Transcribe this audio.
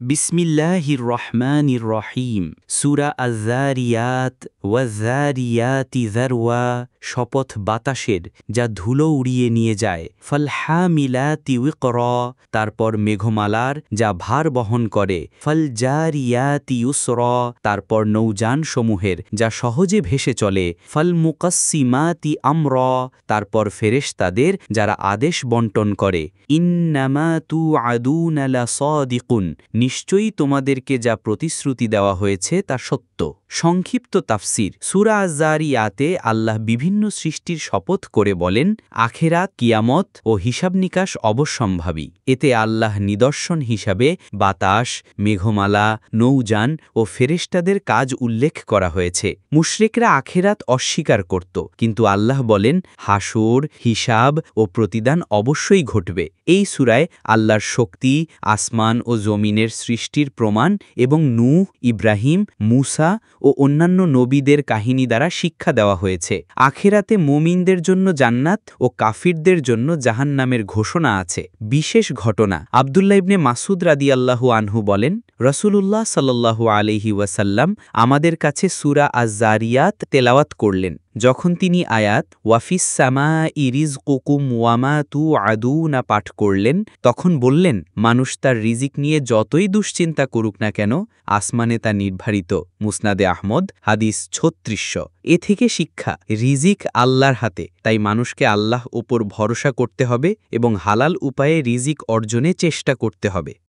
বিসমিল্লাহির রহমানির রহিম। সূরা আয-যারিয়াত ওয়ায-যারিয়াতি যারওয়া। শপথ বাতাসের, যা ধুলো উড়িয়ে নিয়ে যায়। ফাল-হামিলাতি উকরা। তারপর মেঘমালার, যা ভার বহন করে। ফাল-জারিয়াতি ইউসরা। তারপর নৌযানসমূহের, যা সহজে ভেসে চলে। ফাল-মুকাসসিমাতি আমরা। তারপর ফেরেশতাদের, যারা আদেশ বন্টন করে। ইন্নামা তুআদুনা লাসাদিকুন। নিশ্চয়ই তোমাদেরকে যা প্রতিশ্রুতি দেওয়া হয়েছে তা সত্য। সংক্ষিপ্ত তাফসির। সূরা আয-যারিয়াতে আল্লাহ বিভিন্ন সৃষ্টির শপথ করে বলেন, আখেরাত, কিয়ামত ও হিসাব নিকাশ অবশ্যম্ভাবী। এতে আল্লাহ নিদর্শন হিসাবে বাতাস, মেঘমালা, নৌযান ও ফেরেশতাদের কাজ উল্লেখ করা হয়েছে। মুশরিকরা আখেরাত অস্বীকার করত, কিন্তু আল্লাহ বলেন, হাসর, হিসাব ও প্রতিদান অবশ্যই ঘটবে। এই সূরায় আল্লাহর শক্তি, আসমান ও জমিনের সৃষ্টির প্রমাণ এবং নূহ, ইব্রাহিম, মূসা ও অন্যান্য নবীদের কাহিনী দ্বারা শিক্ষা দেওয়া হয়েছে। আখেরাতে মুমিনদের জন্য জান্নাত ও কাফিরদের জন্য জাহান্নামের ঘোষণা আছে। বিশেষ ঘটনা। আব্দুল্লাহ ইবনে মাসুদ রাদিয়াল্লাহু আনহু বলেন, রাসূলুল্লাহ সাল্লাল্লাহু আলাইহি ওয়াসাল্লাম আমাদের কাছে সূরা আয-যারিয়াত তেলাওয়াত করলেন। যখন তিনি আয়াত ওয়াফিস সামাই রিজকুকুম ওয়ামা তুআদুনা পাঠ করলেন, তখন বললেন, মানুষ তার রিজিক নিয়ে যতই দুশ্চিন্তা করুক না কেন, আসমানে তা নির্ধারিত। মুসনাদে আহমদ, হাদিস ৩৬০০। এ থেকে শিক্ষা, রিজিক আল্লাহর হাতে, তাই মানুষকে আল্লাহ ওপর ভরসা করতে হবে এবং হালাল উপায়ে রিজিক অর্জনে চেষ্টা করতে হবে।